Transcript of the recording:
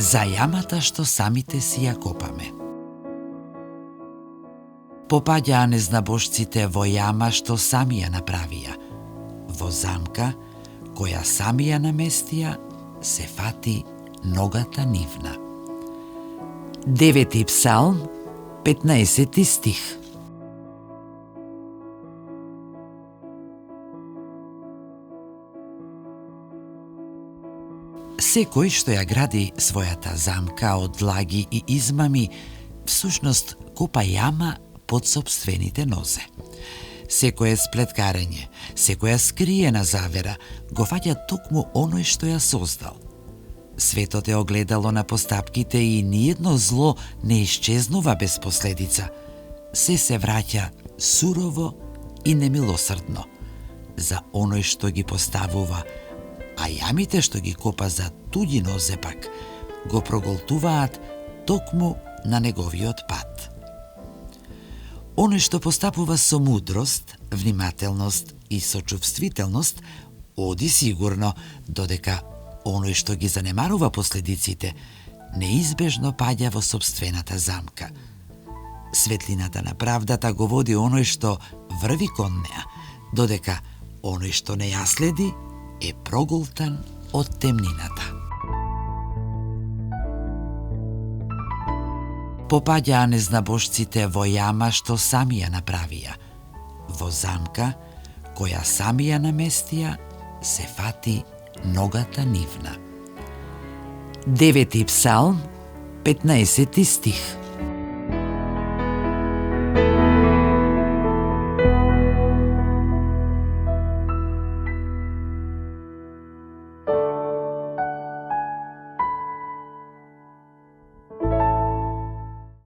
За јамата што самите си ја копаме. Попаѓаа незнабожците во јама што сами ја направија. Во замка, која сами ја наместија, се фати ногата нивна. 9 псалм, 15 стих. Секој што ја гради својата замка од лаги и измами, всушност копа јама под сопствените нозе. Секое сплеткарење, секоја скриена завера го фаќа токму оној што ја создал. Светот е огледало на постапките и ниедно зло не исчезнува без последица. Се враќа сурово и немилосрдно за оној што ги поставува, а јамите што ги копа за туѓи нозе пак го проголтуваат токму на неговиот пат. Оној што постапува со мудрост, внимателност и сочувствителност, оди сигурно, додека оној што ги занемарува последиците, неизбежно паѓа во сопствената замка. Светлината на правдата го води оној што врви кон неа, додека оној што не ја следи е проголтан од темнината. Попаѓаа незнабожците во јама што сами ја направија. Во замка, која сами ја наместија, се фати ногата нивна. 9 псалм, 15 стих.